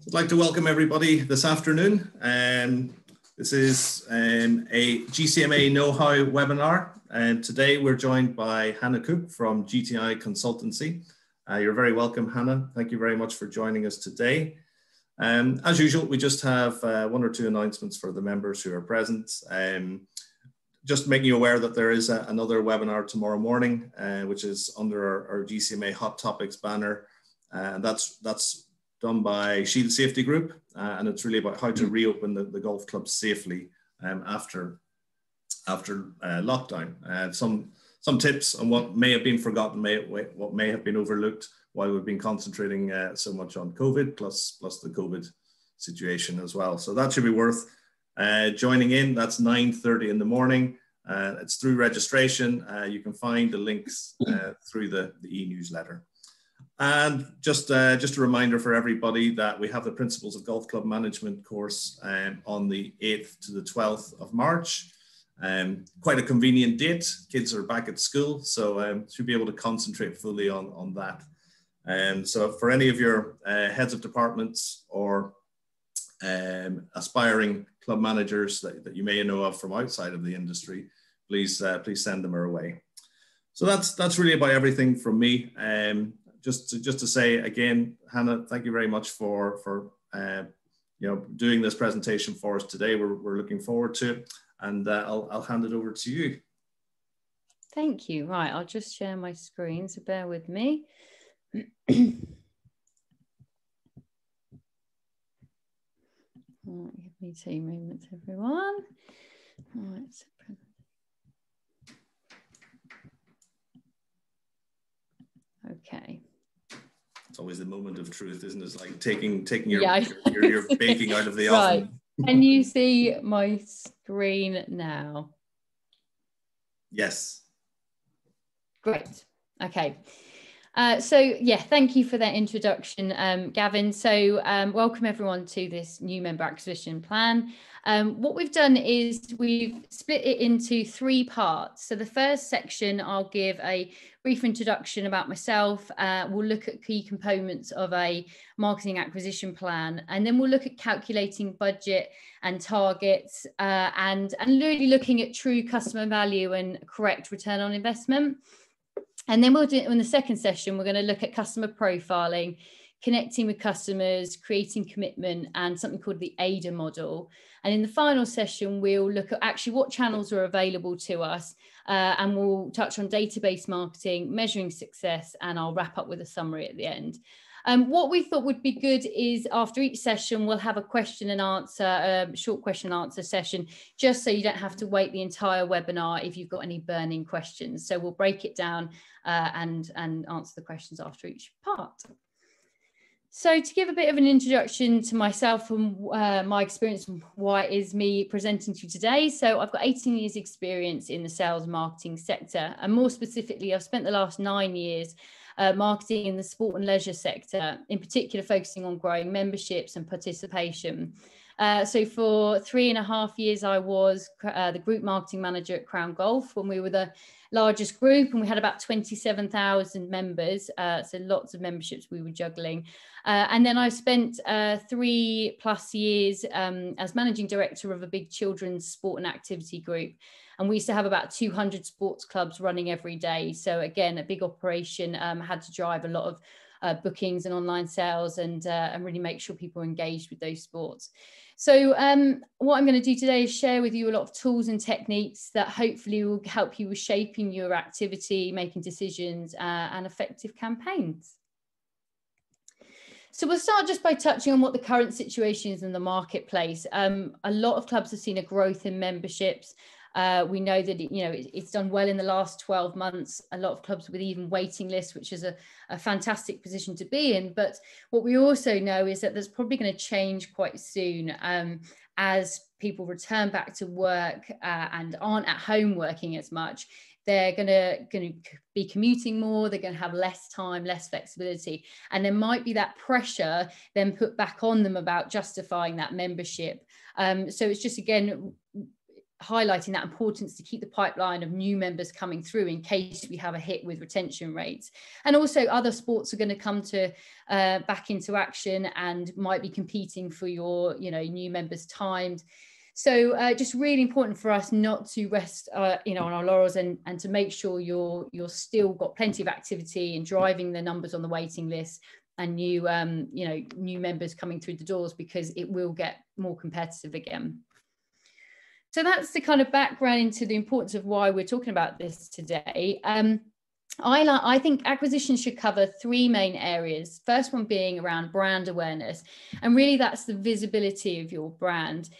I'd like to welcome everybody this afternoon. This is a GCMA Know-How webinar, and today we're joined by Hannah Cook from GTI Consultancy. You're very welcome, Hannah. Thank you very much for joining us today. As usual, we just have one or two announcements for the members who are present. Just making you aware that there is another webinar tomorrow morning, which is under our GCMA Hot Topics banner. And that's done by Shield Safety Group, and it's really about how to reopen the golf clubs safely after lockdown. Some tips on what may have been forgotten, what may have been overlooked while we've been concentrating so much on COVID, plus the COVID situation as well. So that should be worth joining in. That's 9:30 in the morning. It's through registration. You can find the links through the e-newsletter. And just a reminder for everybody that we have the Principles of Golf Club Management course on the 8th to the 12th of March. Quite a convenient date. Kids are back at school, so should be able to concentrate fully on that. So for any of your heads of departments or aspiring club managers that you may know of from outside of the industry, please send them our way. So that's really about everything from me. Just to say again, Hannah, thank you very much for doing this presentation for us today. We're looking forward to it, and I'll hand it over to you. Thank you. Right, I'll just share my screen, so bear with me. Right, give me 2 moments, everyone. Right. Okay. It's always the moment of truth, isn't it? It's like taking your baking out of the right. oven. Can you see my screen now? Yes. Great. Okay. So yeah, thank you for that introduction, Gavin. So welcome everyone to this new member acquisition plan. What we've done is we've split it into 3 parts. So the first section, I'll give a brief introduction about myself. We'll look at key components of a marketing acquisition plan, and then we'll look at calculating budget and targets, and really looking at true customer value and correct return on investment. And then we'll do, in the second session, we're going to look at customer profiling, connecting with customers, creating commitment, and something called the AIDA model. And in the final session, we'll look at actually what channels are available to us, and we'll touch on database marketing, measuring success, and I'll wrap up with a summary at the end. What we thought would be good is after each session, we'll have a question and answer, short question and answer session, just so you don't have to wait the entire webinar if you've got any burning questions. So we'll break it down and answer the questions after each part. So to give a bit of an introduction to myself and my experience and why it is me presenting to you today. So I've got 18 years experience in the sales marketing sector, and more specifically, I've spent the last 9 years marketing in the sport and leisure sector, in particular focusing on growing memberships and participation. So for 3.5 years, I was the group marketing manager at Crown Golf when we were the largest group, and we had about 27,000 members. So lots of memberships we were juggling. And then I spent 3+ years as managing director of a big children's sport and activity group. And we used to have about 200 sports clubs running every day. So again, a big operation, had to drive a lot of bookings and online sales and really make sure people are engaged with those sports. So what I'm going to do today is share with you a lot of tools and techniques that hopefully will help you with shaping your activity, making decisions, and effective campaigns. So we'll start just by touching on what the current situation is in the marketplace. A lot of clubs have seen a growth in memberships. We know that it's done well in the last 12 months. A lot of clubs with even waiting lists, which is a fantastic position to be in. But what we also know is that there's probably going to change quite soon as people return back to work and aren't at home working as much. They're going to be commuting more. They're going to have less time, less flexibility, and there might be that pressure then put back on them about justifying that membership. So it's just, again, highlighting that importance to keep the pipeline of new members coming through in case we have a hit with retention rates. And also other sports are going to come to back into action and might be competing for your, you know, new members' times. So just really important for us not to rest, you know, on our laurels, and to make sure you're still got plenty of activity and driving the numbers on the waiting list and new, you know, new members coming through the doors, because it will get more competitive again. So that's the kind of background into the importance of why we're talking about this today. I think acquisition should cover three main areas. First one being around brand awareness, and really that's the visibility of your brand,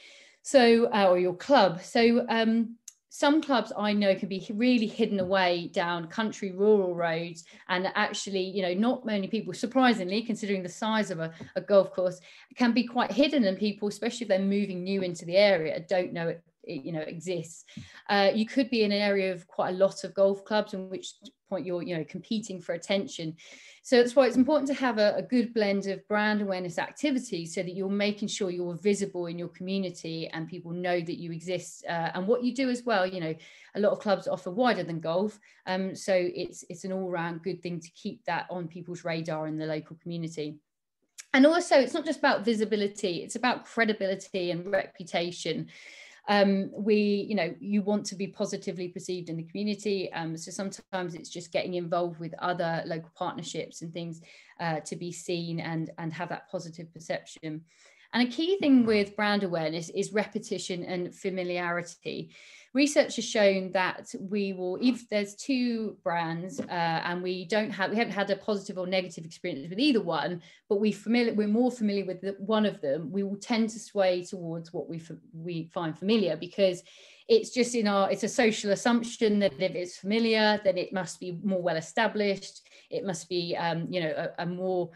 so or your club. So some clubs I know can be really hidden away down country rural roads, and actually, you know, not many people, surprisingly, considering the size of a golf course, can be quite hidden, and people, especially if they're moving new into the area, don't know it, you know, exists. You could be in an area of quite a lot of golf clubs, in which point you're, you know, competing for attention. So that's why it's important to have a good blend of brand awareness activities, so that you're making sure you're visible in your community and people know that you exist, and what you do as well. You know, a lot of clubs offer wider than golf, so it's an all-round good thing to keep that on people's radar in the local community. And also, it's not just about visibility, it's about credibility and reputation. You know, you want to be positively perceived in the community. So sometimes it's just getting involved with other local partnerships and things to be seen and have that positive perception. And a key thing with brand awareness is repetition and familiarity. Research has shown that we will, if there's two brands and we haven't had a positive or negative experience with either one, but we're more familiar with one of them, we will tend to sway towards what we find familiar, because it's just it's a social assumption that if it's familiar, then it must be more well established. It must be, you know, a more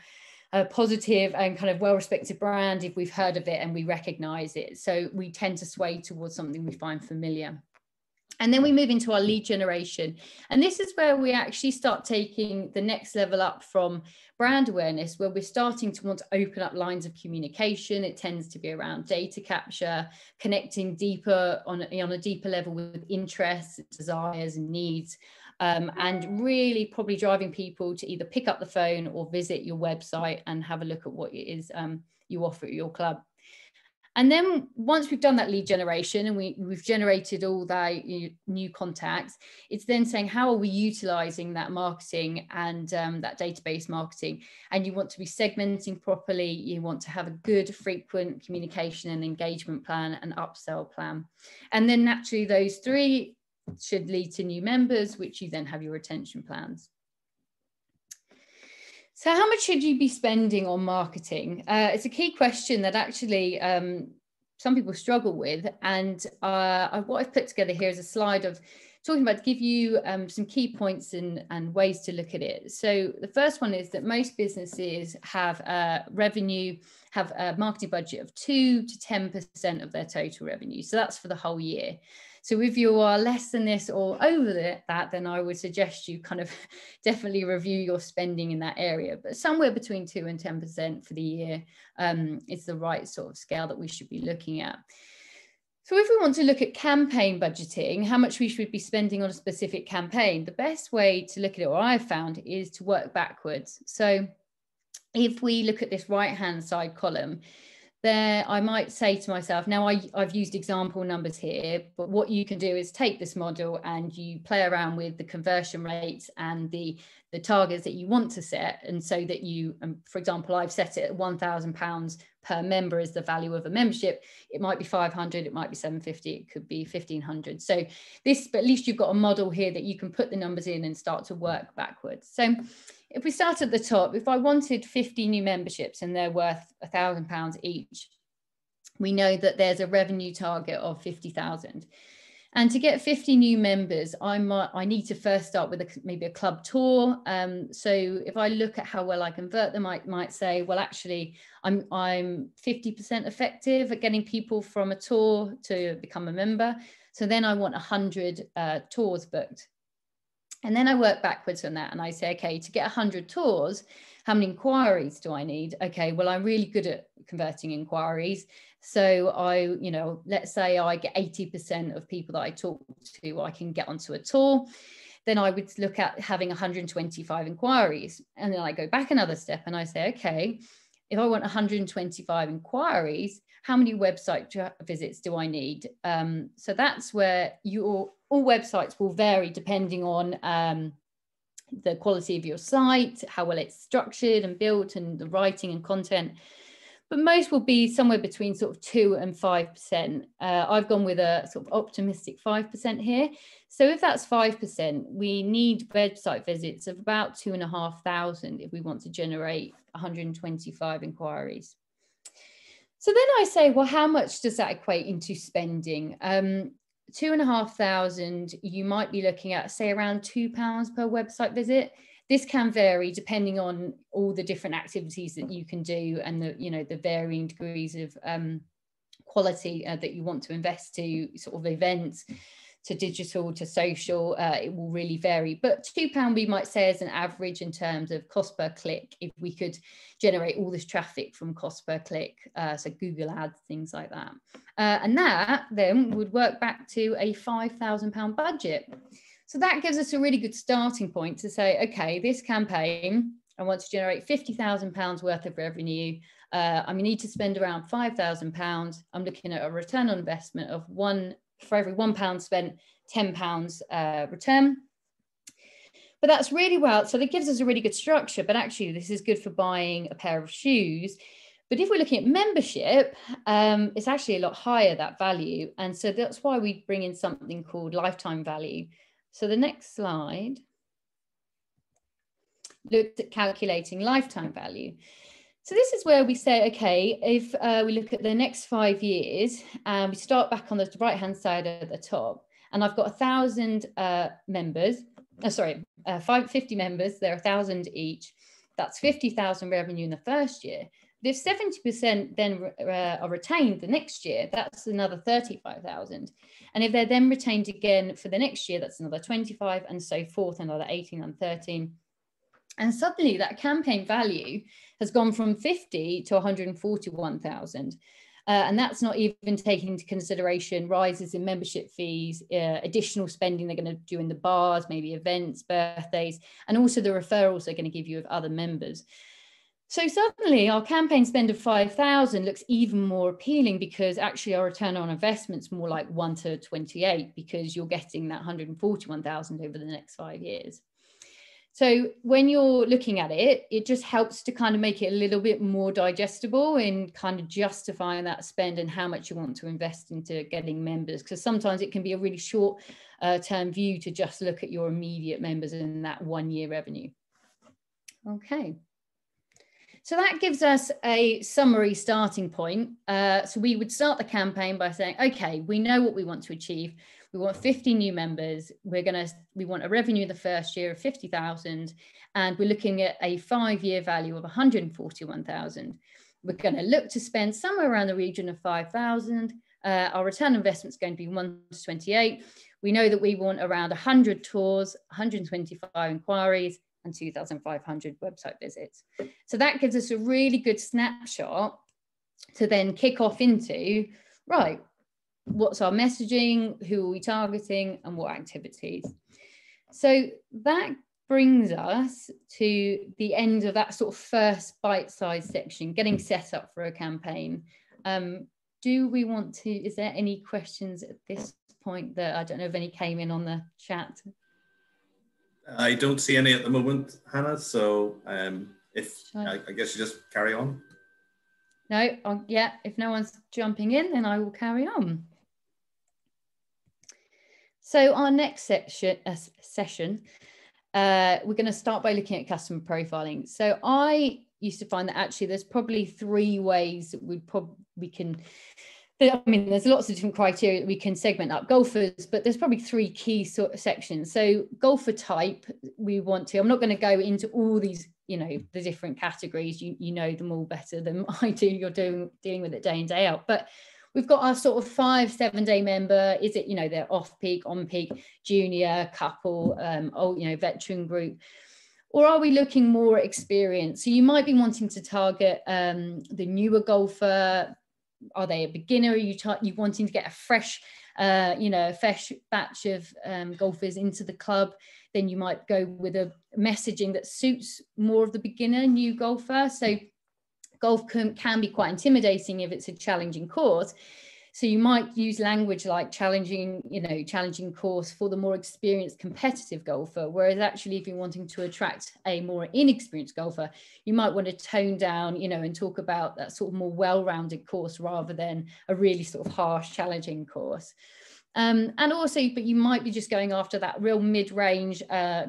positive and kind of well-respected brand if we've heard of it and we recognize it. So we tend to sway towards something we find familiar. And then we move into our lead generation. And this is where we actually start taking the next level up from brand awareness, where we're starting to want to open up lines of communication. It tends to be around data capture, connecting deeper on a deeper level with interests, desires and needs. And really probably driving people to either pick up the phone or visit your website and have a look at what it is you offer at your club. And then once we've done that lead generation and we've generated all that new contacts, it's then saying, how are we utilizing that marketing and that database marketing? And you want to be segmenting properly. You want to have a good frequent communication and engagement plan and upsell plan. And then naturally those three should lead to new members, which you then have your retention plans. So how much should you be spending on marketing? It's a key question that actually some people struggle with. And what I've put together here is a slide of talking about to give you some key points and ways to look at it. So the first one is that most businesses have a marketing budget of 2 to 10% of their total revenue. So that's for the whole year. So if you are less than this or over that, then I would suggest you kind of definitely review your spending in that area. But somewhere between 2 and 10% for the year is the right sort of scale that we should be looking at. So if we want to look at campaign budgeting, how much we should be spending on a specific campaign, the best way to look at it, or I've found, is to work backwards. So if we look at this right-hand side column, there, I might say to myself, now I've used example numbers here, but what you can do is take this model and you play around with the conversion rates and the targets that you want to set. And so that you, for example, I've set it at £1,000 per member is the value of a membership. It might be 500, it might be 750, it could be 1,500. So this, but at least you've got a model here that you can put the numbers in and start to work backwards. So if we start at the top, if I wanted 50 new memberships and they're worth £1,000 each, we know that there's a revenue target of 50,000. And to get 50 new members, I need to first start with maybe a club tour. So if I look at how well I convert them, I might say, well, actually, I'm 50% effective at getting people from a tour to become a member. So then I want 100 tours booked. And then I work backwards from that and I say, okay, to get 100 tours, How many inquiries do I need? Okay, well, I'm really good at converting inquiries. So let's say I get 80% of people that I talk to, I can get onto a tour. Then I would look at having 125 inquiries. And then I go back another step and I say, okay, if I want 125 inquiries, how many website visits do I need? So that's where all websites will vary depending on the quality of your site, how well it's structured and built, and the writing and content. But most will be somewhere between sort of 2 and 5%. I've gone with a sort of optimistic 5% here. So if that's 5%, we need website visits of about 2,500 if we want to generate 125 inquiries. So then I say, well, how much does that equate into spending? 2,500, you might be looking at, say, around £2 per website visit. This can vary depending on all the different activities that you can do and the varying degrees of quality that you want to invest to, sort of events, to digital, to social. It will really vary. But £2 we might say as an average in terms of cost per click, if we could generate all this traffic from cost per click, so Google ads, things like that. And that then would work back to a £5,000 budget. So that gives us a really good starting point to say, okay, this campaign, I want to generate £50,000 worth of revenue. I'm going to need to spend around £5,000. I'm looking at a return on investment of for every £1 spent, £10 return. But that's really well, so that gives us a really good structure, but actually this is good for buying a pair of shoes. But if we're looking at membership, it's actually a lot higher, that value. And so that's why we bring in something called lifetime value. So the next slide looked at calculating lifetime value. So this is where we say, okay, if we look at the next 5 years, and we start back on the right-hand side at the top, and I've got 1,000 members, 50 members, they're 1,000 each. That's 50,000 revenue in the first year. But if 70% then are retained the next year, that's another 35,000. And if they're then retained again for the next year, that's another 25, and so forth, another 18 and 13. And suddenly that campaign value has gone from 50 to 141,000. And that's not even taking into consideration rises in membership fees, additional spending they're going to do in the bars, maybe events, birthdays, and also the referrals they're going to give you of other members. So suddenly our campaign spend of 5,000 looks even more appealing, because actually our return on investment is more like 1 to 28, because you're getting that 141,000 over the next 5 years. So when you're looking at it, it just helps to kind of make it a little bit more digestible in kind of justifying that spend and how much you want to invest into getting members. Because sometimes it can be a really short term view to just look at your immediate members and that 1 year revenue. Okay. So that gives us a summary starting point. So we would start the campaign by saying, okay, we know what we want to achieve. We want 50 new members. We want a revenue the first year of 50,000, and we're looking at a 5-year value of 141,000. We're going to look to spend somewhere around the region of 5,000. Our return on investment is going to be 1 to 28. We know that we want around 100 tours, 125 inquiries, and 2,500 website visits. So that gives us a really good snapshot to then kick off into, right, what's our messaging, who are we targeting, and what activities. So that brings us to the end of that sort of first bite-sized section, getting set up for a campaign. Do we want to, is there any questions at this point that, I don't know if any came in on the chat? I don't see any at the moment, Hannah, so I guess you just carry on. No, yeah, if no one's jumping in, then I will carry on. So our next session, we're going to start by looking at customer profiling. So I used to find that actually there's probably 3 ways that we can, I mean, there's lots of different criteria that we can segment up golfers, but there's probably 3 key sort of sections. So golfer type, I'm not going to go into all these, the different categories. You know them all better than I do. You're dealing with it day in, day out. But we've got our sort of 5-7 day member. Is it, they're off peak, on peak, junior, couple, veteran group? Or are we looking more at experience? So you might be wanting to target the newer golfer. Are they a beginner? Are you wanting to get a fresh, a fresh batch of golfers into the club? Then you might go with a messaging that suits more of the beginner, new golfer. So golf can be quite intimidating if it's a challenging course. So you might use language like challenging course for the more experienced competitive golfer. Whereas actually, if you're wanting to attract a more inexperienced golfer, you might want to tone down, and talk about that sort of more well-rounded course rather than a really sort of harsh, challenging course. And also, but you might be just going after that real mid-range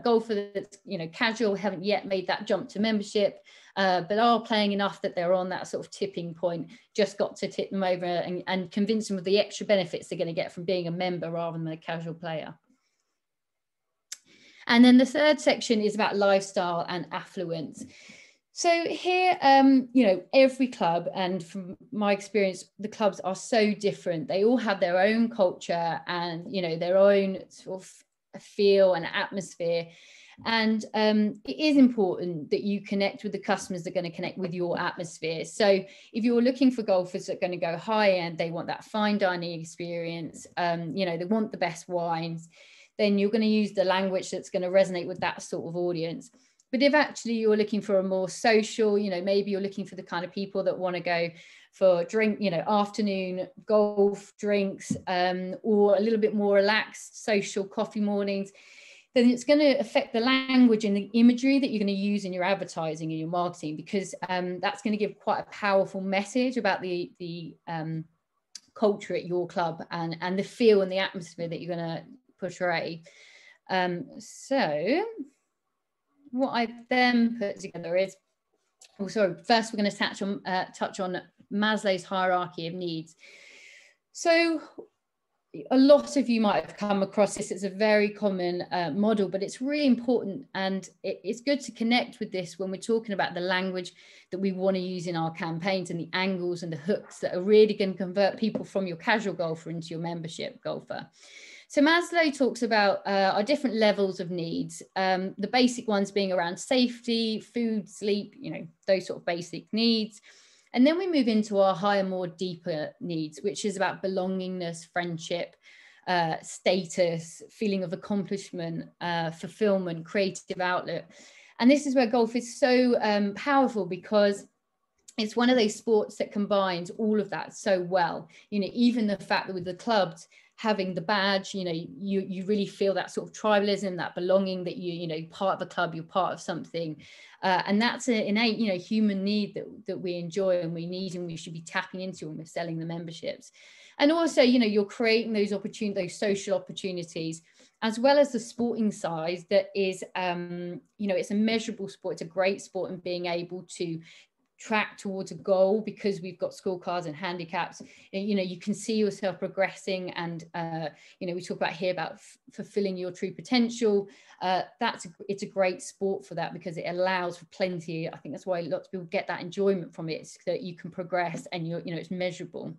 golfer that's, casual, haven't yet made that jump to membership, but are playing enough that they're on that sort of tipping point, just got to tip them over and convince them of the extra benefits they're going to get from being a member rather than a casual player. And then the third section is about lifestyle and affluence. So here, every club, and from my experience, the clubs are so different. They all have their own culture and, their own sort of feel and atmosphere. And it is important that you connect with the customers that are going to connect with your atmosphere. So if you're looking for golfers that are going to go high end, they want that fine dining experience, they want the best wines, then you're going to use the language that's going to resonate with that sort of audience. But if actually you're looking for a more social, maybe you're looking for the kind of people that want to go for afternoon golf drinks, or a little bit more relaxed social coffee mornings, then it's going to affect the language and the imagery that you're going to use in your advertising and your marketing, because that's going to give quite a powerful message about the culture at your club and the feel and the atmosphere that you're going to portray. So what I then put together is, first we're going to touch on Maslow's hierarchy of needs. So a lot of you might have come across this. It's a very common model, but it's really important, and it's good to connect with this when we're talking about the language that we want to use in our campaigns and the angles and the hooks that are really going to convert people from your casual golfer into your membership golfer. So Maslow talks about our different levels of needs, the basic ones being around safety, food, sleep, those sort of basic needs. And then we move into our higher, more deeper needs, which is about belongingness, friendship, status, feeling of accomplishment, fulfillment, creative outlet. And this is where golf is so powerful, because it's one of those sports that combines all of that so well. Even the fact that with the clubs having the badge, you really feel that sort of tribalism, that belonging, that part of a club, you're part of something, and that's an innate human need that we enjoy and we need, and we should be tapping into when we're selling the memberships. And also, you're creating those opportunities, those social opportunities, as well as the sporting side that is, it's a measurable sport. It's a great sport in being able to track towards a goal, because we've got scorecards and handicaps. You can see yourself progressing, and we talk about here about fulfilling your true potential. It's a great sport for that, because it allows for plenty. I think that's why lots of people get that enjoyment from it, so that you can progress and it's measurable.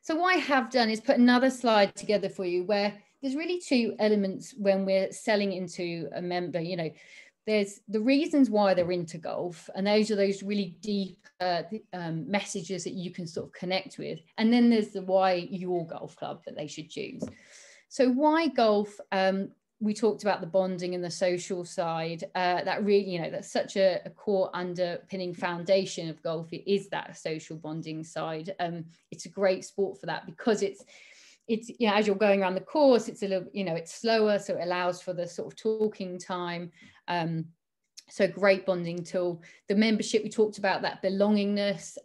So what I have done is put another slide together for you, where there's really two elements when we're selling into a member. There's the reasons why they're into golf, and those are those really deep messages that you can sort of connect with. And then there's the why your golf club that they should choose. So why golf? We talked about the bonding and the social side. That really, that's such a core underpinning foundation of golf. It is that social bonding side. It's a great sport for that, because it's as you're going around the course, it's a little, it's slower, so it allows for the sort of talking time. So great bonding tool. The membership, we talked about that belongingness,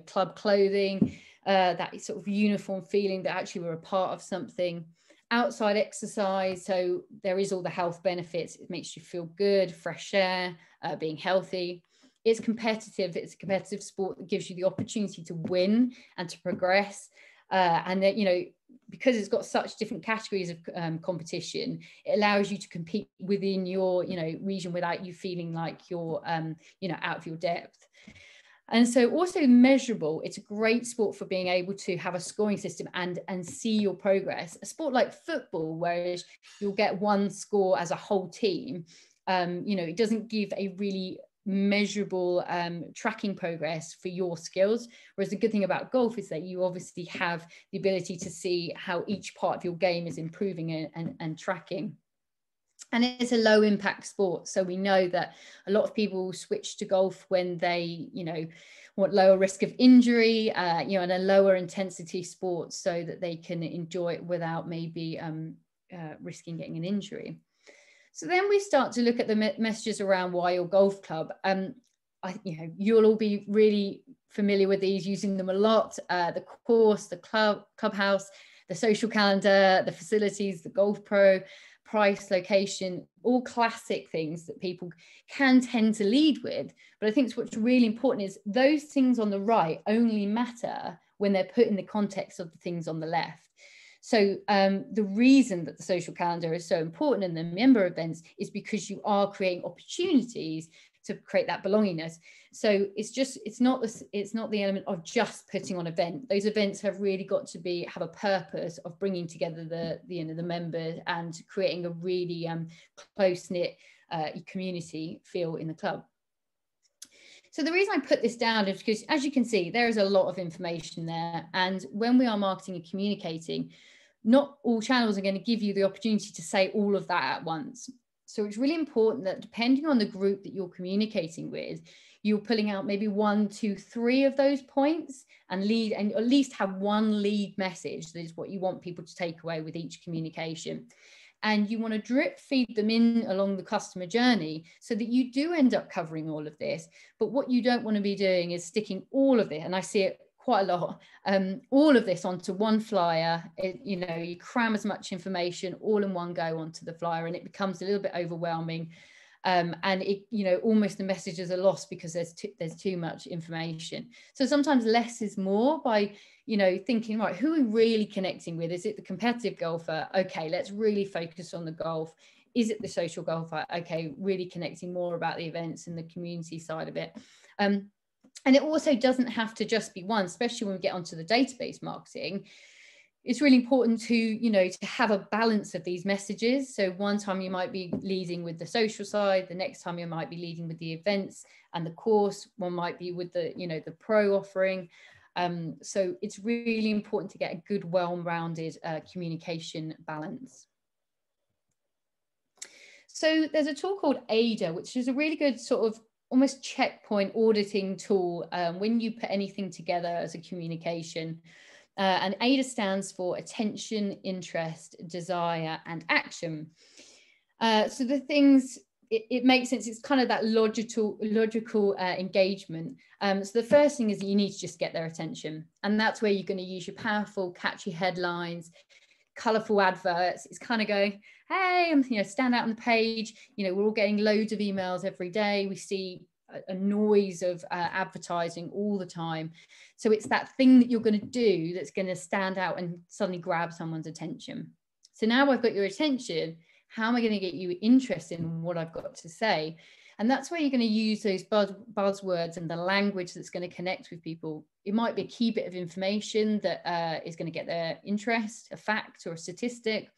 club clothing, that sort of uniform feeling that actually we're a part of something. Outside exercise, so there is all the health benefits. It makes you feel good, fresh air, being healthy. It's competitive. It's a competitive sport that gives you the opportunity to win and to progress. And that, because it's got such different categories of competition, it allows you to compete within your, region without you feeling like you're, out of your depth. And so also measurable. It's a great sport for being able to have a scoring system and see your progress. A sport like football, whereas you'll get one score as a whole team, You know, it doesn't give a really measurable tracking progress for your skills. Whereas the good thing about golf is that you obviously have the ability to see how each part of your game is improving and tracking. And it's a low impact sport. So we know that a lot of people switch to golf when they, you know, want lower risk of injury, you know, and a lower intensity sport so that they can enjoy it without maybe risking getting an injury. So then we start to look at the messages around why your golf club. You know, you'll all be really familiar with these, using them a lot. The course, the clubhouse, the social calendar, the facilities, the golf pro, price, location, all classic things that people can tend to lead with. But I think what's really important is those things on the right only matter when they're put in the context of the things on the left. So the reason that the social calendar is so important in the member events is because you are creating opportunities to create that belongingness. So it's not the element of just putting on event. Those events have really got to have a purpose of bringing together the members and creating a really close-knit community feel in the club. So the reason I put this down is because, as you can see, there is a lot of information there. And when we are marketing and communicating, not all channels are going to give you the opportunity to say all of that at once. So it's really important that depending on the group that you're communicating with, you're pulling out maybe 1, 2, 3 of those points and at least have one lead message that is what you want people to take away with each communication. And you want to drip feed them in along the customer journey so that you do end up covering all of this. But what you don't want to be doing is sticking all of it, and I see it quite a lot, all of this onto one flyer. You know, you cram as much information all in one go onto the flyer, and it becomes a little bit overwhelming. And it, you know, almost the messages are lost because there's too much information. So sometimes less is more by, you know, thinking, right, who are we really connecting with? Is it the competitive golfer? Okay, let's really focus on the golf. Is it the social golfer? Okay, really connecting more about the events and the community side of it. And it also doesn't have to just be one, especially when we get onto the database marketing. It's really important to, you know, to have a balance of these messages. So one time you might be leading with the social side, the next time you might be leading with the events and the course, one might be with the, you know, the pro offering. So it's really important to get a good, well-rounded communication balance. So there's a tool called AIDA, which is a really good sort of almost checkpoint auditing tool when you put anything together as a communication. And AIDA stands for attention, interest, desire, and action. So the things, it makes sense. It's kind of that logical engagement. So the first thing is that you need to just get their attention. And that's where you're going to use your powerful, catchy headlines, colorful adverts. It's kind of going, hey, you know, stand out on the page. You know, we're all getting loads of emails every day. We see a noise of advertising all the time. So it's that thing that you're going to do that's going to stand out and suddenly grab someone's attention. So now I've got your attention. How am I going to get you interested in what I've got to say? And that's where you're going to use those buzzwords and the language that's going to connect with people. It might be a key bit of information that is going to get their interest, a fact or a statistic.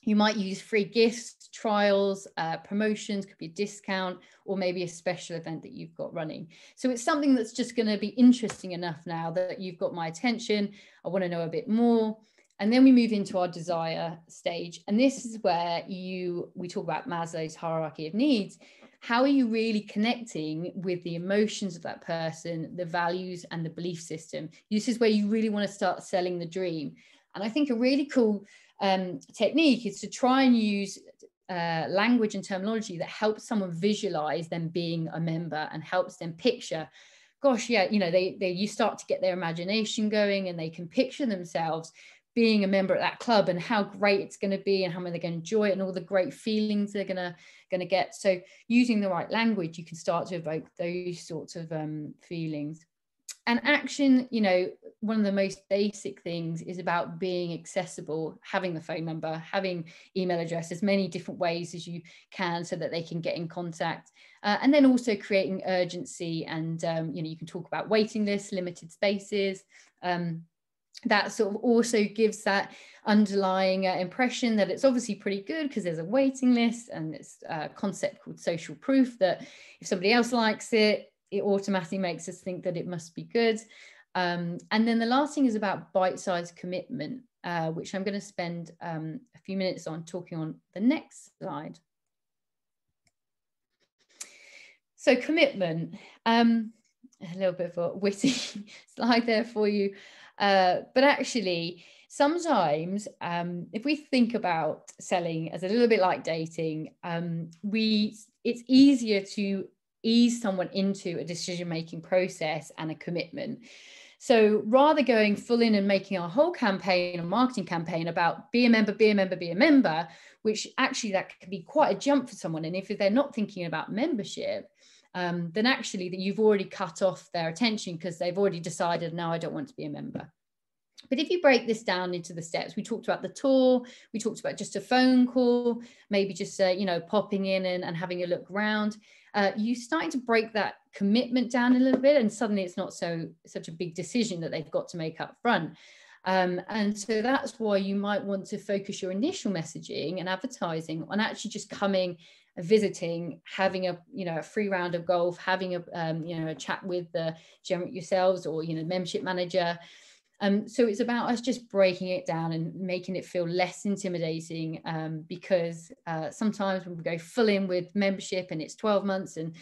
You might use free gifts, trials, promotions, could be a discount, or maybe a special event that you've got running. So it's something that's just going to be interesting enough now that you've got my attention. I want to know a bit more. And then we move into our desire stage. And this is where we talk about Maslow's hierarchy of needs. How are you really connecting with the emotions of that person, the values and the belief system? This is where you really want to start selling the dream. And I think a really cool technique is to try and use language and terminology that helps someone visualize them being a member and helps them picture, gosh, yeah, you know, you start to get their imagination going and they can picture themselves being a member at that club and how great it's going to be and how they're going to enjoy it and all the great feelings they're going to get. So using the right language, you can start to evoke those sorts of feelings. And action, you know, one of the most basic things is about being accessible, having the phone number, having email address, as many different ways as you can so that they can get in contact. And then also creating urgency and, you know, you can talk about waiting lists, limited spaces, that sort of also gives that underlying impression that it's obviously pretty good because there's a waiting list, and it's a concept called social proof that if somebody else likes it, it automatically makes us think that it must be good. And then the last thing is about bite-sized commitment, which I'm going to spend a few minutes on talking on the next slide. So commitment, a little bit of a witty slide there for you. But actually, sometimes if we think about selling as a little bit like dating, it's easier to ease someone into a decision-making process and a commitment. So rather going full in and making our whole campaign, a marketing campaign about be a member, be a member, be a member, which actually that can be quite a jump for someone. And if they're not thinking about membership, then actually that you've already cut off their attention because they've already decided, no, I don't want to be a member. But if you break this down into the steps, we talked about the tour, we talked about just a phone call, maybe just, popping in and having a look around. You starting to break that commitment down a little bit, and suddenly it's not such a big decision that they've got to make up front. And so that's why you might want to focus your initial messaging and advertising on actually just coming, visiting, having a free round of golf, having a chat with yourselves or membership manager. So it's about us just breaking it down and making it feel less intimidating, because sometimes when we go full in with membership and it's 12 months and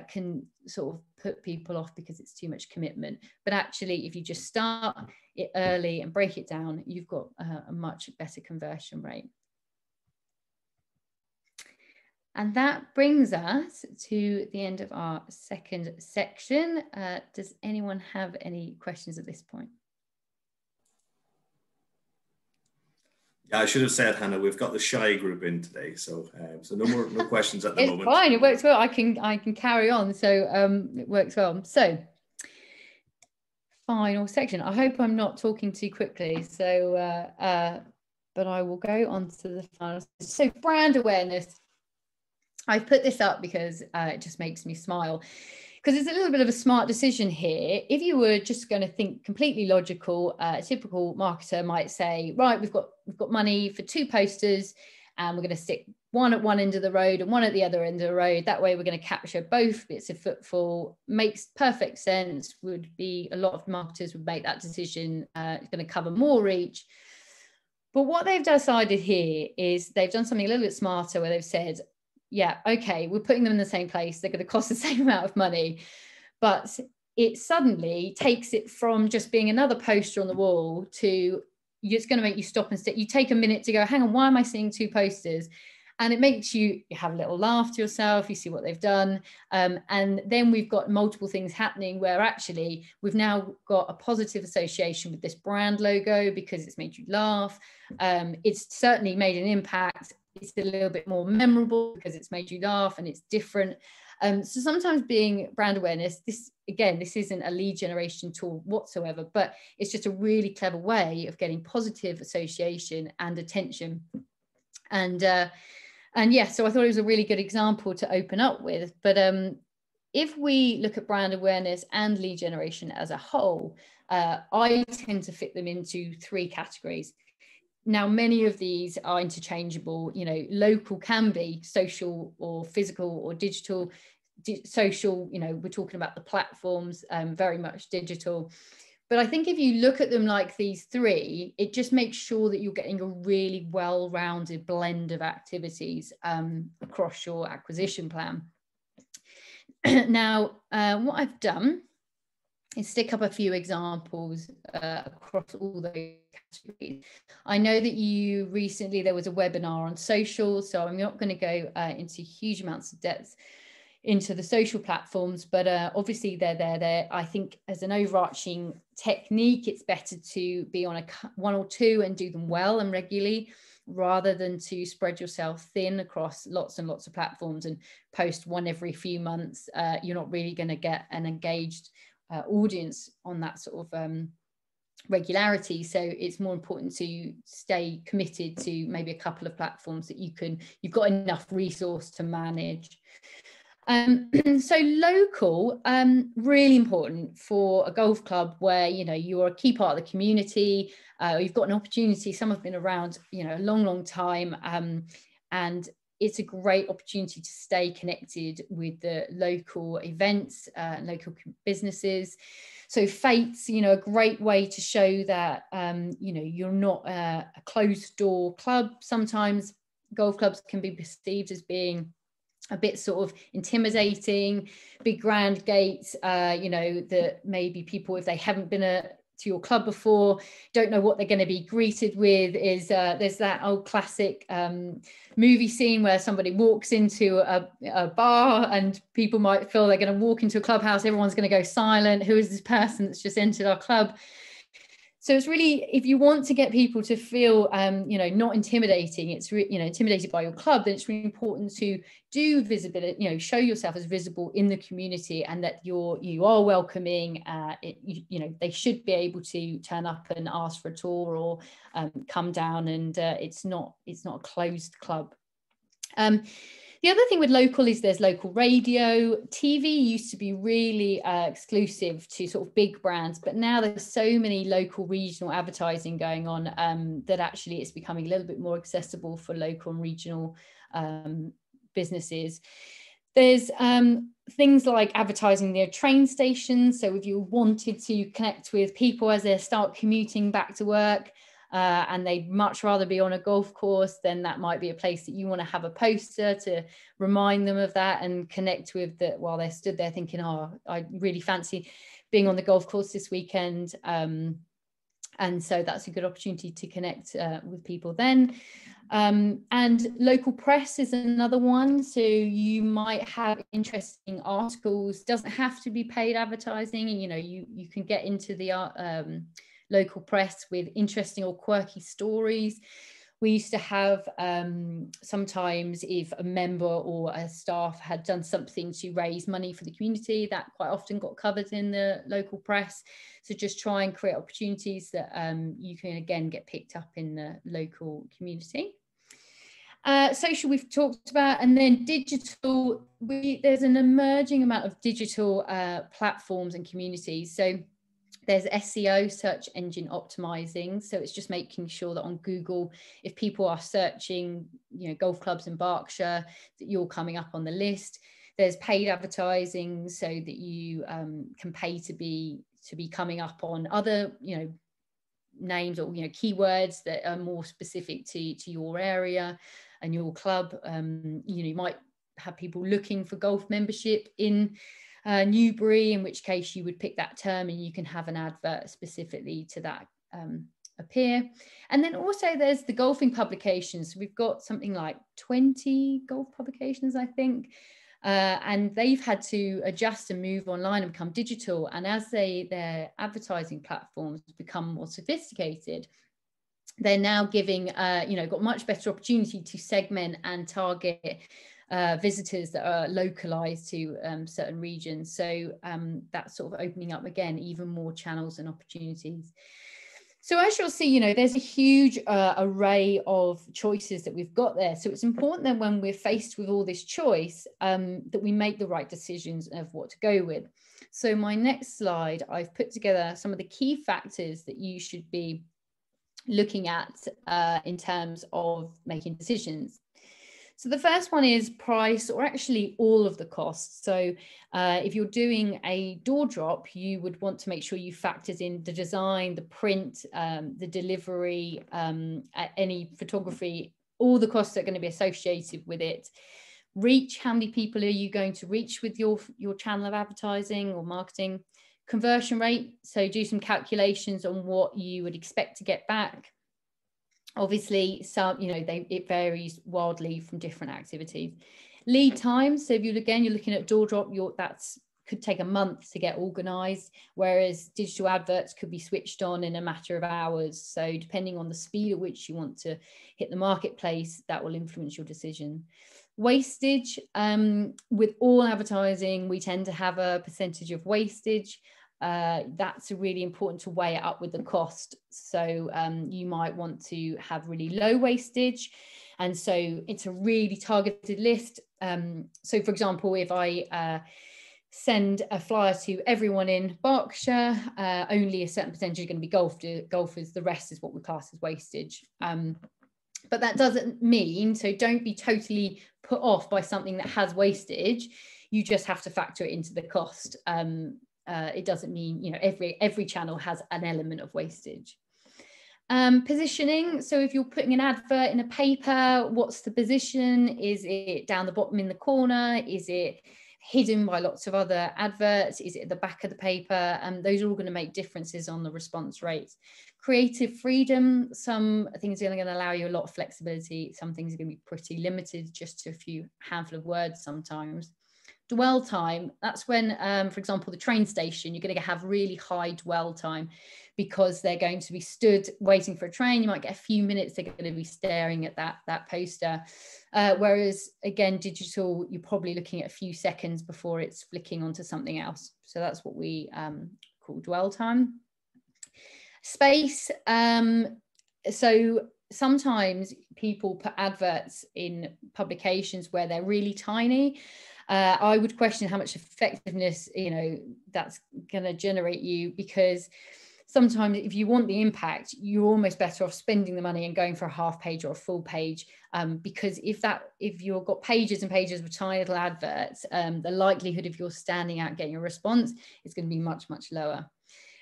can sort of put people off because it's too much commitment. But actually, if you just start it early and break it down, you've got a much better conversion rate. And that brings us to the end of our second section. Does anyone have any questions at this point? Yeah, I should have said, Hannah, we've got the shy group in today, so no questions at the moment. It's fine. It works well. I can carry on. So it works well. So final section. I hope I'm not talking too quickly. So but I will go on to the final. So brand awareness. I've put this up because it just makes me smile, because it's a little bit of a smart decision here. If you were just going to think completely logical, a typical marketer might say, right, we've got money for 2 posters and we're going to stick one at one end of the road and one at the other end of the road. That way we're going to capture both bits of footfall. Makes perfect sense. A lot of marketers would make that decision. It's going to cover more reach. But what they've decided here is they've done something a little bit smarter, where they've said, yeah, okay, we're putting them in the same place. They're going to cost the same amount of money, but it suddenly takes it from just being another poster on the wall to it's going to make you stop and sit. You take a minute to go, hang on, why am I seeing 2 posters? And it makes you have a little laugh to yourself. You see what they've done. And then we've got multiple things happening where actually we've now got a positive association with this brand logo because it's made you laugh. It's certainly made an impact. It's a little bit more memorable because it's made you laugh and it's different. So sometimes being brand awareness, this isn't a lead generation tool whatsoever, but it's just a really clever way of getting positive association and attention. And yeah, so I thought it was a really good example to open up with. But if we look at brand awareness and lead generation as a whole, I tend to fit them into 3 categories. Now, many of these are interchangeable. Local can be social or physical or digital. Social, we're talking about the platforms, very much digital. But I think if you look at them like these 3, it just makes sure that you're getting a really well-rounded blend of activities across your acquisition plan. Now, what I've done is stick up a few examples across all those categories. I know that recently there was a webinar on social, so I'm not going to go into huge amounts of depth into the social platforms, but obviously they're there. I think as an overarching technique, it's better to be on 1 or 2 and do them well and regularly, rather than to spread yourself thin across lots and lots of platforms and post 1 every few months. You're not really going to get an engaged audience on that sort of regularity. So it's more important to stay committed to maybe a couple of platforms that you've got enough resource to manage. So local, really important for a golf club where, you know, you're a key part of the community, you've got an opportunity, some have been around, you know, a long time, and it's a great opportunity to stay connected with the local events, local businesses. So fetes, you know, a great way to show that, you know, you're not a closed door club. Sometimes golf clubs can be perceived as being a bit sort of intimidating, big grand gates, you know, that maybe people, if they haven't been to your club before, don't know what they're going to be greeted with. Is there's that old classic movie scene where somebody walks into a bar and people might feel they're going to walk into a clubhouse, everyone's going to go silent. Who is this person that's just entered our club? So it's really, if you want to get people to feel, you know, not intimidating, it's you know, intimidated by your club, then it's really important to do visibility, you know, show yourself as visible in the community, and that you are welcoming. You know, they should be able to turn up and ask for a tour, or come down, and it's not a closed club. The other thing with local is there's local radio. TV used to be really exclusive to sort of big brands, but now there's so many local regional advertising going on that actually it's becoming a little bit more accessible for local and regional businesses. There's things like advertising near train stations. So if you wanted to connect with people as they start commuting back to work, and they'd much rather be on a golf course, then that might be a place that you want to have a poster to remind them of that and connect with that while they're stood there thinking, oh, I really fancy being on the golf course this weekend. And so that's a good opportunity to connect with people then. And local press is another one. So you might have interesting articles, doesn't have to be paid advertising. You know, you can get into the local press with interesting or quirky stories. We used to have sometimes if a member or a staff had done something to raise money for the community, that quite often got covered in the local press. So just try and create opportunities that you can again get picked up in the local community. Social we've talked about, and then digital, there's an emerging amount of digital platforms and communities. So there's SEO, search engine optimizing. So it's just making sure that on Google, if people are searching, you know, golf clubs in Berkshire, that you're coming up on the list. There's paid advertising, so that you can pay to be coming up on other, you know, names or, you know, keywords that are more specific to your area and your club. You know, you might have people looking for golf membership in Newbury, in which case you would pick that term and you can have an advert specifically to that appear. And then also there's the golfing publications. We've got something like 20 golf publications, I think, and they've had to adjust and move online and become digital. And as their advertising platforms become more sophisticated, they're now giving, you know, got much better opportunity to segment and target visitors that are localized to certain regions. So that's sort of opening up again even more channels and opportunities. So as you'll see, you know, there's a huge array of choices that we've got there. So it's important that when we're faced with all this choice, that we make the right decisions of what to go with. So my next slide, I've put together some of the key factors that you should be looking at in terms of making decisions. So the first one is price, or actually all of the costs. So if you're doing a door drop, you would want to make sure you factored in the design, the print, the delivery, any photography, all the costs that are going to be associated with it. Reach, how many people are you going to reach with your channel of advertising or marketing? Conversion rate, so do some calculations on what you would expect to get back. Obviously, some, you know, it varies wildly from different activities. Lead time, so if you're looking at door drop, that's could take a month to get organized, whereas digital adverts could be switched on in a matter of hours. So depending on the speed at which you want to hit the marketplace, that will influence your decision. Wastage, with all advertising, we tend to have a percentage of wastage. That's really important to weigh it up with the cost. So you might want to have really low wastage. And so it's a really targeted list. So for example, if I send a flyer to everyone in Berkshire, only a certain percentage are going to be golfers, the rest is what we class as wastage. But that doesn't mean, so don't be totally put off by something that has wastage. You just have to factor it into the cost. It doesn't mean, you know, every channel has an element of wastage. Positioning. So if you're putting an advert in a paper, what's the position? Is it down the bottom in the corner? Is it hidden by lots of other adverts? Is it at the back of the paper? Those are all going to make differences on the response rates. Creative freedom. Some things are going to allow you a lot of flexibility. Some things are going to be pretty limited, just to a few handful of words sometimes. Dwell time, that's when, for example, the train station, you're going to have really high dwell time because they're going to be stood waiting for a train. You might get a few minutes, they're going to be staring at that poster. Whereas again, digital, you're probably looking at a few seconds before it's flicking onto something else. So that's what we call dwell time. Space. So sometimes people put adverts in publications where they're really tiny. I would question how much effectiveness, you know, that's going to generate you, because sometimes if you want the impact, you're almost better off spending the money and going for a half page or a full page, because if you've got pages and pages of tiny little adverts, the likelihood of you're standing out getting a response is going to be much, much lower.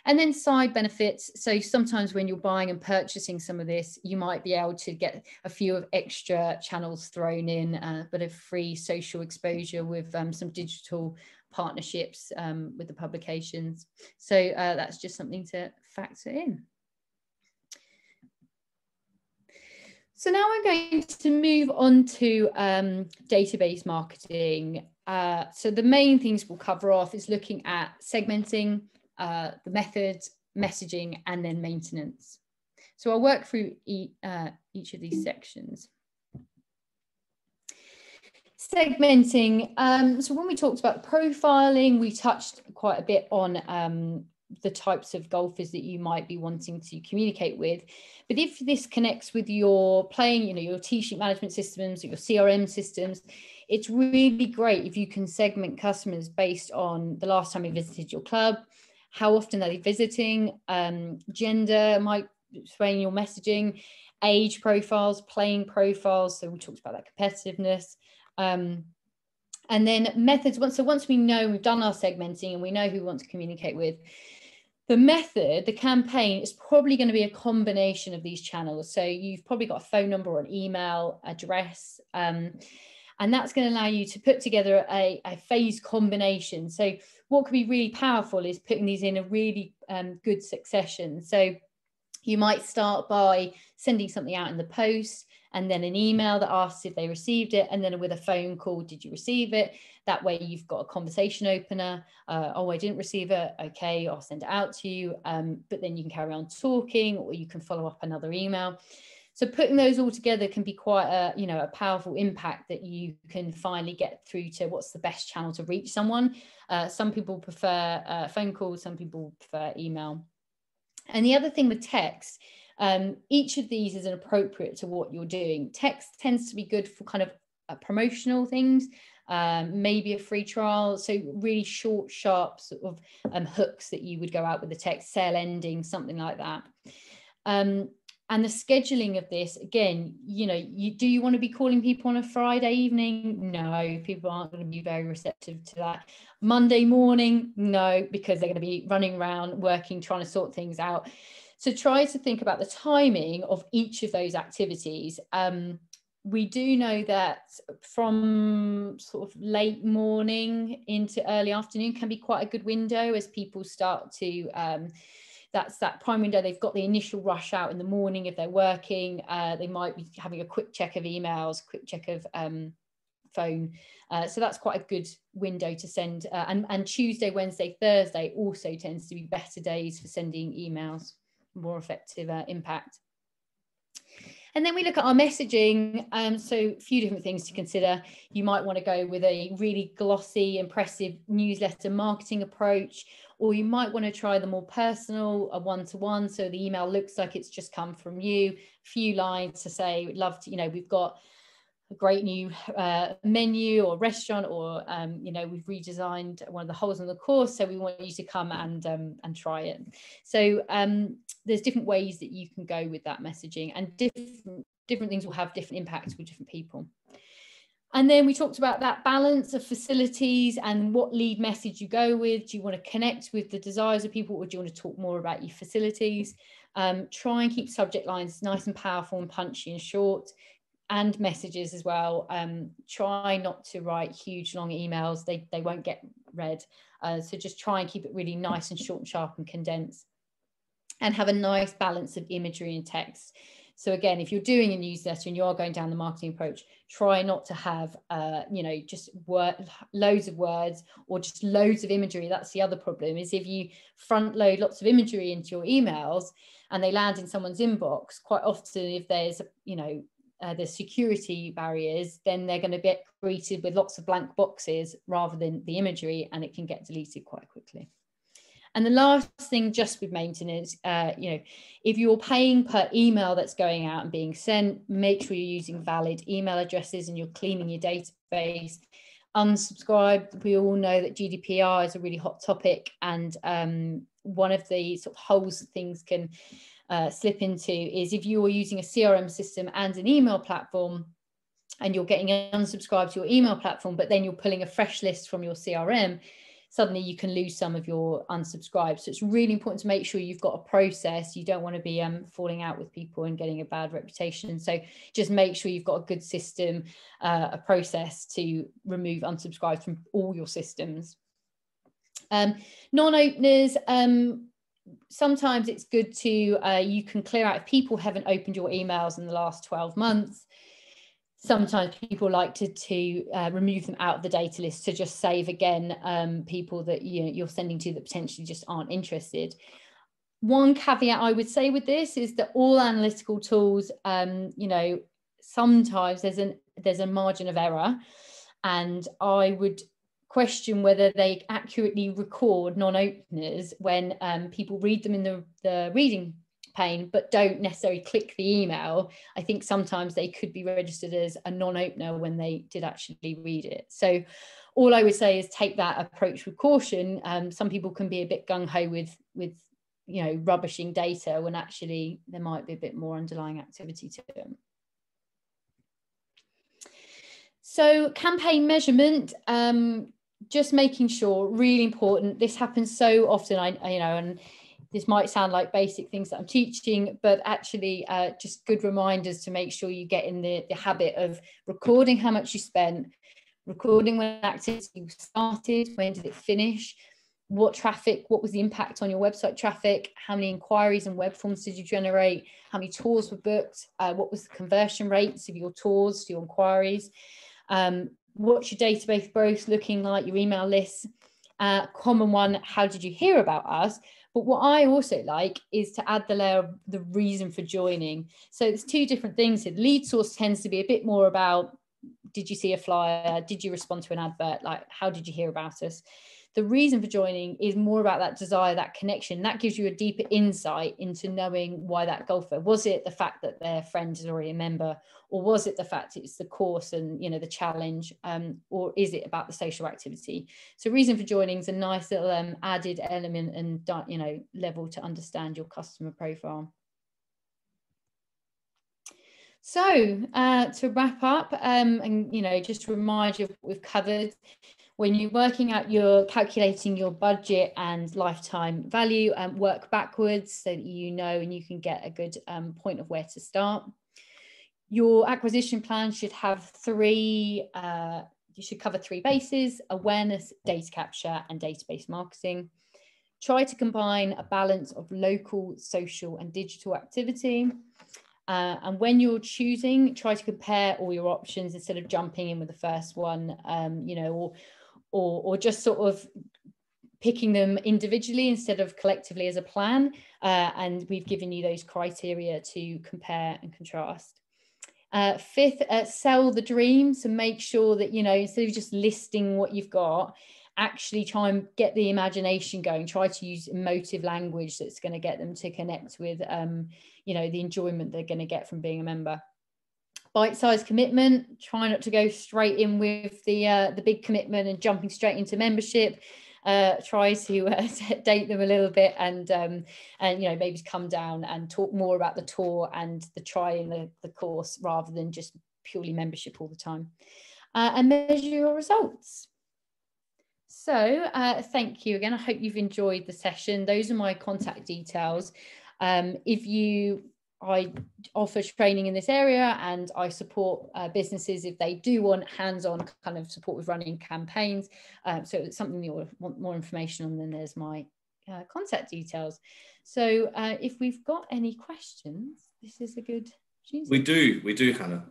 And then side benefits. So sometimes when you're buying and purchasing some of this, you might be able to get a few of extra channels thrown in, a bit of free social exposure with some digital partnerships with the publications. So that's just something to factor in. So now we're going to move on to database marketing. So the main things we'll cover off is looking at segmenting, the methods, messaging, and then maintenance. So I'll work through each of these sections. Segmenting. So when we talked about profiling, we touched quite a bit on the types of golfers that you might be wanting to communicate with. But if this connects with your playing, you know, your tee sheet management systems, or your CRM systems, it's really great if you can segment customers based on the last time they visited your club, how often are they visiting, gender might sway your messaging, age profiles, playing profiles. So we talked about that competitiveness. And then methods. Once we know we've done our segmenting and we know who we want to communicate with, the method, the campaign is probably going to be a combination of these channels. So you've probably got a phone number or an email address, and that's going to allow you to put together a phased combination. So what could be really powerful is putting these in a really good succession. So you might start by sending something out in the post, and then an email that asks if they received it, and then with a phone call, did you receive it? That way you've got a conversation opener. Oh, I didn't receive it. Okay, I'll send it out to you. But then you can carry on talking, or you can follow up another email. So putting those all together can be quite a, you know, a powerful impact that you can finally get through to what's the best channel to reach someone. Some people prefer phone calls, some people prefer email. And the other thing with text, each of these is appropriate to what you're doing. Text tends to be good for kind of promotional things, maybe a free trial. So really short, sharp sort of hooks that you would go out with the text, sale ending, something like that. And the scheduling of this, again, you know, do you want to be calling people on a Friday evening? No, people aren't going to be very receptive to that. Monday morning? No, because they're going to be running around, working, trying to sort things out. So try to think about the timing of each of those activities. We do know that from sort of late morning into early afternoon can be quite a good window as people start to, that's that prime window. They've got the initial rush out in the morning if they're working. They might be having a quick check of emails, quick check of phone. So that's quite a good window to send. And Tuesday, Wednesday, Thursday also tends to be better days for sending emails, more effective impact. And then we look at our messaging. So a few different things to consider. You might want to go with a really glossy, impressive newsletter marketing approach, or you might want to try the more personal, a one-to-one. So the email looks like it's just come from you, a few lines to say, we'd love to, we've got a great new menu or restaurant, or we've redesigned one of the holes in the course, so we want you to come and try it. So there's different ways that you can go with that messaging, and different things will have different impacts with different people. And then we talked about that balance of facilities and what lead message you go with. Do you want to connect with the desires of people, or do you want to talk more about your facilities? Try and keep subject lines nice and powerful and punchy and short, and messages as well. Try not to write huge long emails. They won't get read. So just try and keep it really nice and short and sharp and condensed, and have a nice balance of imagery and text. So again, if you're doing a newsletter and you are going down the marketing approach, try not to have, just loads of words or just loads of imagery. That's the other problem, is if you front load lots of imagery into your emails and they land in someone's inbox, quite often if there's, the security barriers, then they're going to get greeted with lots of blank boxes rather than the imagery, and it can get deleted quite quickly. And the last thing, just with maintenance, if you're paying per email that's going out and being sent, make sure you're using valid email addresses and you're cleaning your database. Unsubscribe. We all know that GDPR is a really hot topic, and one of the sort of holes that things can slip into is if you are using a CRM system and an email platform, and you're getting unsubscribed to your email platform, but then you're pulling a fresh list from your CRM, suddenly you can lose some of your unsubscribed. So it's really important to make sure you've got a process. You don't want to be falling out with people and getting a bad reputation. So just make sure you've got a good system, a process to remove unsubscribed from all your systems. Non-openers, sometimes it's good to, you can clear out if people haven't opened your emails in the last 12 months. Sometimes people like to remove them out of the data list to just save again people that you're sending to that potentially just aren't interested. One caveat I would say with this is that all analytical tools, sometimes there's a margin of error, and I would question whether they accurately record non-openers when people read them in the reading pane but don't necessarily click the email. I think sometimes they could be registered as a non-opener when they did actually read it. So all I would say is take that approach with caution. Some people can be a bit gung-ho with rubbishing data when actually there might be a bit more underlying activity to them. So campaign measurement, just making sure, really important. This happens so often, and this might sound like basic things that I'm teaching, but actually just good reminders to make sure you get in the habit of recording how much you spent, recording when activity started, when did it finish, what was the impact on your website traffic, how many inquiries and web forms did you generate, how many tours were booked, what was the conversion rates of your tours to your inquiries, what's your database growth looking like, your email lists. Common one, how did you hear about us? But what I also like is to add the layer of the reason for joining. So there's two different things. The lead source tends to be a bit more about, did you see a flyer? Did you respond to an advert? Like, how did you hear about us? The reason for joining is more about that desire, that connection. That gives you a deeper insight into knowing why that golfer. Was it the fact that their friend is already a member, or was it the fact it's the course and the challenge, or is it about the social activity? So reason for joining is a nice little added element and level to understand your customer profile. So to wrap up, and just to remind you of what we've covered. When you're working out, you're calculating your budget and lifetime value, and work backwards so that and you can get a good point of where to start. Your acquisition plan should have you should cover three bases: awareness, data capture, and database marketing. Try to combine a balance of local, social, and digital activity. And when you're choosing, try to compare all your options instead of jumping in with the first one, or just sort of picking them individually instead of collectively as a plan. And we've given you those criteria to compare and contrast. Fifth, sell the dream. So make sure that, you know, instead of just listing what you've got, actually try and get the imagination going. Try to use emotive language that's going to get them to connect with, you know, the enjoyment they're going to get from being a member. Bite-sized commitment. Try not to go straight in with the big commitment and jumping straight into membership. Try to date them a little bit, and you know, maybe come down and talk more about the tour and the trying the course rather than just purely membership all the time. And measure your results. So thank you again. I hope you've enjoyed the session. Those are my contact details. I offer training in this area, and I support businesses if they do want hands-on kind of support with running campaigns. So it's something you want more information on, then there's my contact details. So if we've got any questions, this is a good opportunity. We do, Hannah.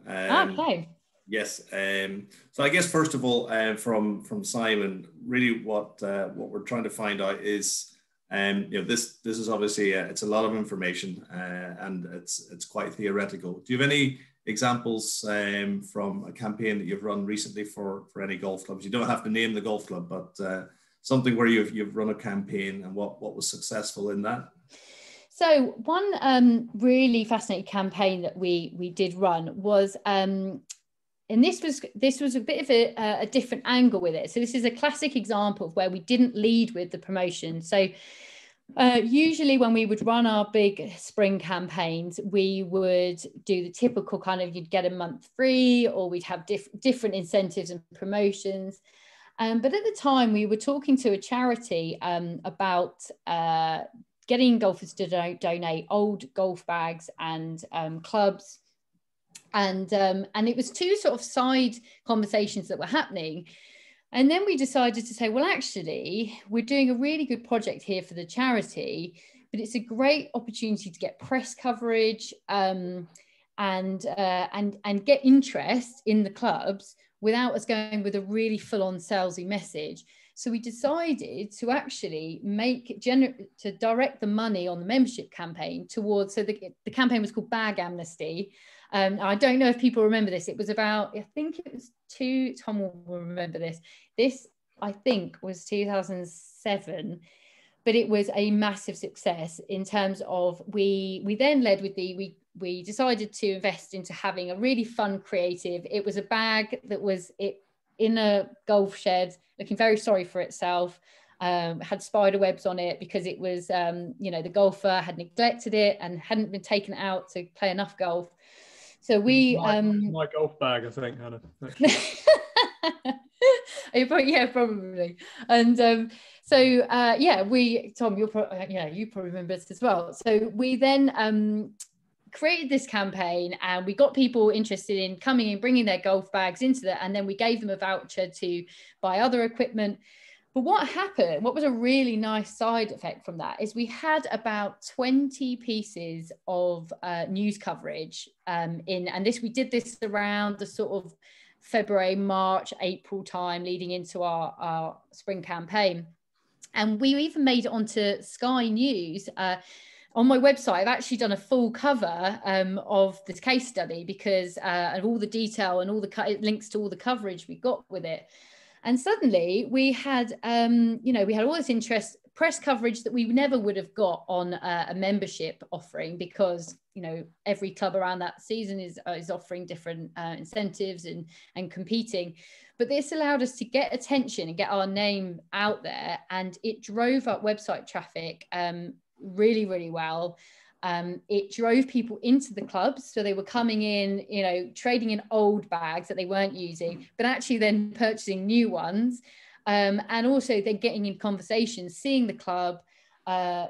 Okay. Yes. So I guess first of all, from Simon, really what we're trying to find out is, you know, this is obviously it's a lot of information, and it's quite theoretical. Do you have any examples from a campaign that you've run recently for any golf clubs? You don't have to name the golf club, but something where you've run a campaign and what was successful in that. So one really fascinating campaign that we did run was, and this was a bit of a different angle with it. So this is a classic example of where we didn't lead with the promotion. So usually when we would run our big spring campaigns, we would do the typical kind of, you'd get a month free, or we'd have different incentives and promotions. But at the time we were talking to a charity about getting golfers to donate old golf bags and clubs. And it was two sort of side conversations that were happening. And then we decided to say, well, actually, we're doing a really good project here for the charity, but it's a great opportunity to get press coverage and get interest in the clubs without us going with a really full-on salesy message. So we decided to actually to direct the money on the membership campaign towards, so the campaign was called Bag Amnesty. I don't know if people remember this. It was about, I think it was Tom will remember this. This, I think, was 2007, but it was a massive success in terms of we then led with we decided to invest into having a really fun, creative. It was a bag that was in a golf shed, looking very sorry for itself. Had spider webs on it because it was, you know, the golfer had neglected it and hadn't been taken out to play enough golf. So we my golf bag, I think, Hannah. Yeah, probably. And Tom, you probably remember this as well. So we then created this campaign, and we got people interested in coming and bringing their golf bags into that, and then we gave them a voucher to buy other equipment. But what happened, what was a really nice side effect from that, is we had about 20 pieces of news coverage and we did this around the sort of February, March, April time leading into our spring campaign. And we even made it onto Sky News. On my website, I've actually done a full cover of this case study because of all the detail and all the links to all the coverage we got with it. And suddenly we had, we had all this interest, press coverage that we never would have got on a membership offering, because, you know, every club around that season is offering different incentives and competing. But this allowed us to get attention and get our name out there, and it drove up website traffic really, really well. It drove people into the clubs, so they were coming in, you know, trading in old bags that they weren't using, but actually then purchasing new ones, and also they're getting in conversations, seeing the club,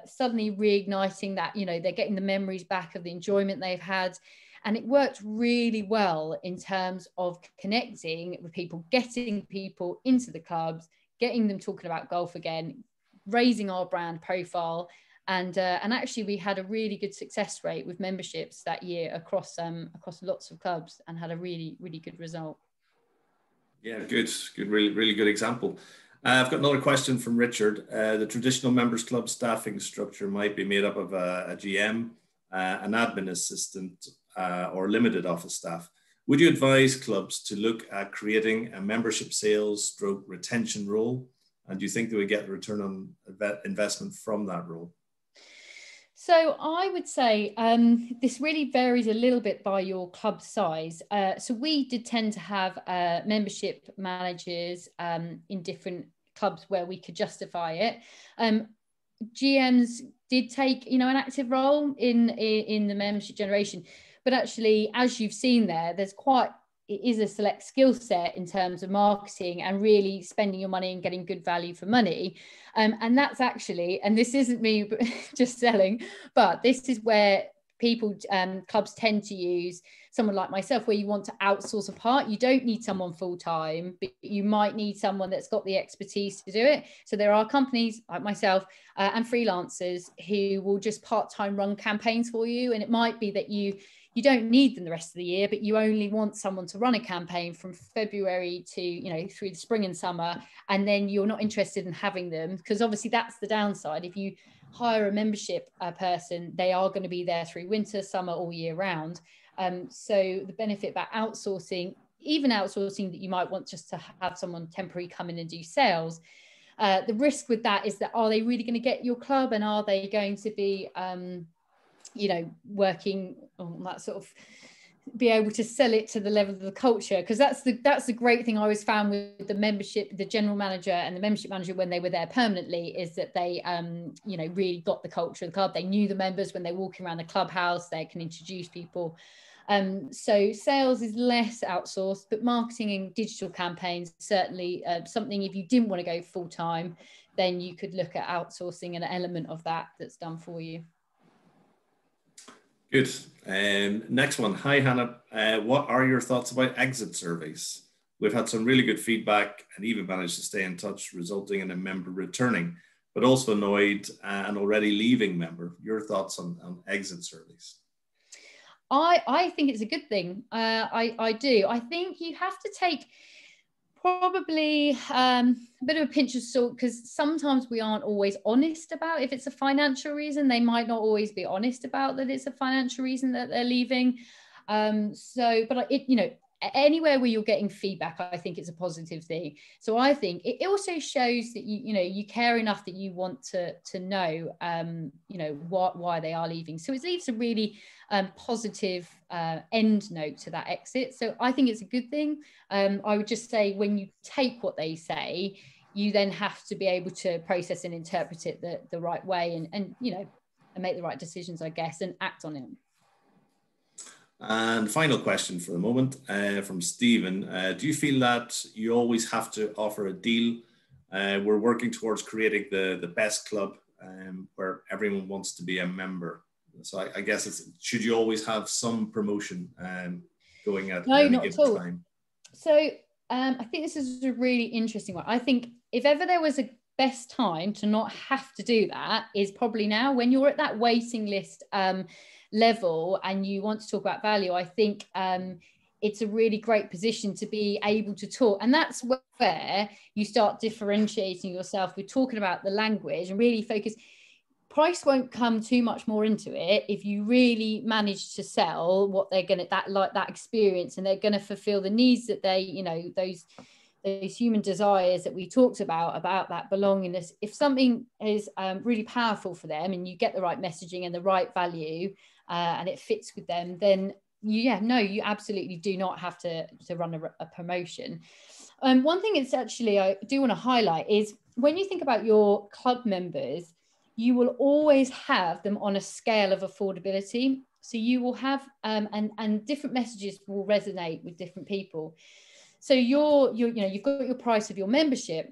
suddenly reigniting that, you know, they're getting the memories back of the enjoyment they've had. And it worked really well in terms of connecting with people, getting people into the clubs, getting them talking about golf again, raising our brand profile. And actually, we had a really good success rate with memberships that year across lots of clubs, and had a really, really good result. Yeah, good, really good example. I've got another question from Richard. The traditional members club staffing structure might be made up of a GM, an admin assistant, or limited office staff. Would you advise clubs to look at creating a membership sales stroke retention role? And do you think they would get a return on investment from that role? So I would say this really varies a little bit by your club size. So we did tend to have membership managers in different clubs where we could justify it. GMs did take, an active role in the membership generation, but actually, as you've seen there, it is a select skill set in terms of marketing and really spending your money and getting good value for money. And that's actually, and this isn't me just selling, but this is where clubs tend to use someone like myself, where you want to outsource a part. You don't need someone full-time, but you might need someone that's got the expertise to do it. So there are companies like myself and freelancers who will just part-time run campaigns for you. And it might be that you don't need them the rest of the year, but you only want someone to run a campaign from February to, through the spring and summer. And then you're not interested in having them, because obviously that's the downside. If you hire a membership person, they are going to be there through winter, summer, all year round. So the benefit about outsourcing, even outsourcing that you might want just to have someone temporary come in and do sales, the risk with that is that, are they really going to get your club, and are they going to be working on that sort of, be able to sell it to the level of the culture? Because that's the great thing I always found with the membership, the general manager and the membership manager when they were there permanently, is that they really got the culture of the club. They knew the members when they're walking around the clubhouse, they can introduce people. So sales is less outsourced, but marketing and digital campaigns certainly something. If you didn't want to go full time, then you could look at outsourcing an element of that's done for you. Good. Next one. Hi, Hannah. What are your thoughts about exit surveys? We've had some really good feedback and even managed to stay in touch, resulting in a member returning, but also annoyed and already leaving member. Your thoughts on exit surveys? I think it's a good thing. I do. I think you have to take probably a bit of a pinch of salt, because sometimes we aren't always honest about if it's a financial reason. They might not always be honest about that it's a financial reason that they're leaving. Anywhere where you're getting feedback, I think it's a positive thing. So I think it also shows that you care enough that you want to know why they are leaving. So it leaves a really positive end note to that exit. So I think it's a good thing. I would just say, when you take what they say, you then have to be able to process and interpret it the right way, and make the right decisions, I guess, and act on it. And final question for the moment from Stephen. Do you feel that you always have to offer a deal? We're working towards creating the best club where everyone wants to be a member. So I guess should you always have some promotion going at any given time? So I think this is a really interesting one. I think if ever there was a best time to not have to do that, is probably now, when you're at that waiting list level and you want to talk about value. I think it's a really great position to be able to talk, and that's where you start differentiating yourself. We're talking about the language and really focus. Price won't come too much more into it if you really manage to sell what they're going to, that experience, and they're going to fulfill the needs that they, those human desires that we talked about that belongingness. If something is really powerful for them, and you get the right messaging and the right value, and it fits with them, then you absolutely do not have to run a promotion. One thing it's actually, I do want to highlight, is when you think about your club members, you will always have them on a scale of affordability. So you will have, and different messages will resonate with different people. So you've got your price of your membership.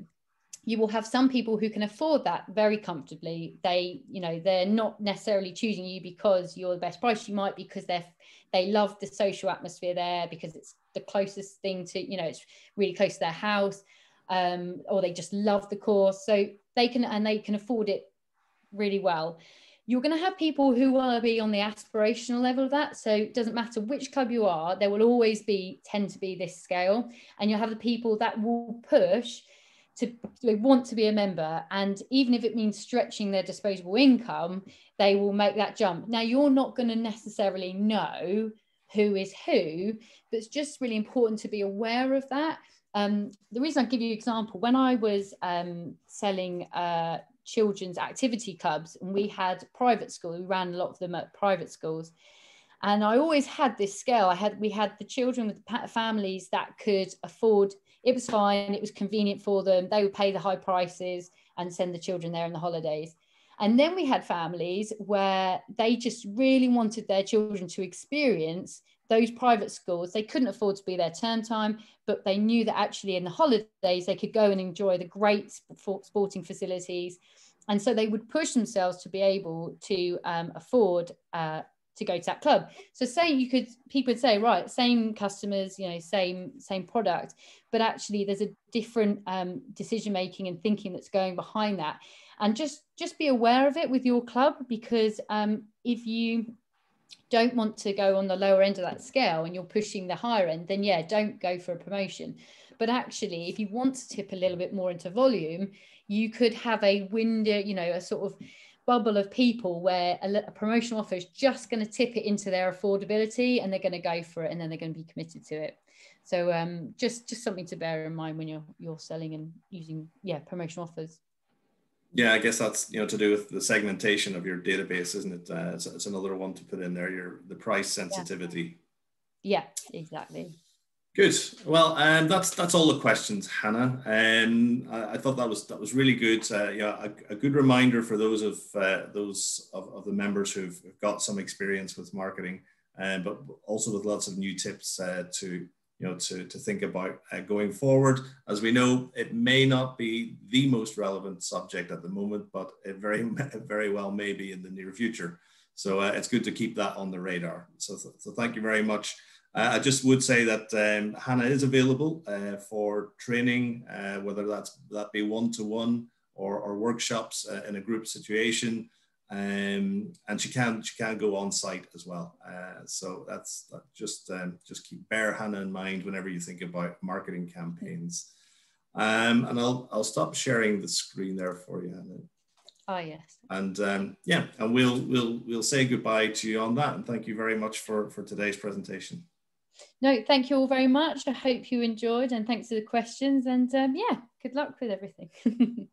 You will have some people who can afford that very comfortably. They're not necessarily choosing you because you're the best price. You might be because they love the social atmosphere there, because it's the closest thing to, it's really close to their house, or they just love the course. So they can afford it really well. You're going to have people who will be on the aspirational level of that. So it doesn't matter which club you are, there will always tend to be this scale. And you'll have the people that will push to want to be a member. And even if it means stretching their disposable income, they will make that jump. Now, you're not going to necessarily know who is who, but it's just really important to be aware of that. The reason I give you an example, when I was selling children's activity clubs, and we had private schools, we ran a lot of them at private schools, and I always had this scale. We had the children with families that could afford, it was fine, it was convenient for them, they would pay the high prices and send the children there in the holidays. And then we had families where they just really wanted their children to experience those private schools. They couldn't afford to be there term time, but they knew that actually in the holidays they could go and enjoy the great sporting facilities. And so they would push themselves to be able to afford to go to that club. So people would say, right, same customers, same product, but actually there's a different decision making and thinking that's going behind that. And just be aware of it with your club, because if you don't want to go on the lower end of that scale and you're pushing the higher end, then yeah, don't go for a promotion. But actually, if you want to tip a little bit more into volume, you could have a window, a sort of bubble of people where a promotional offer is just going to tip it into their affordability, and they're going to go for it, and then they're going to be committed to it. So just something to bear in mind when you're selling and using promotional offers. Yeah, I guess that's to do with the segmentation of your database, isn't it? It's another one to put in there. The price sensitivity. Yeah, exactly. Good. Well, that's all the questions, Hannah. I thought that was really good. A good reminder for those of the members who've got some experience with marketing, but also with lots of new tips to think about going forward. As we know, it may not be the most relevant subject at the moment, but it very well may be in the near future. So it's good to keep that on the radar. So thank you very much. I just would say that Hannah is available for training, whether that be one-to-one or workshops in a group situation, and she can go on site as well. So just bear Hannah in mind whenever you think about marketing campaigns. And I'll stop sharing the screen there for you, Hannah. Oh yes. And and we'll say goodbye to you on that. And thank you very much for today's presentation. No, thank you all very much. I hope you enjoyed, and thanks for the questions. And good luck with everything.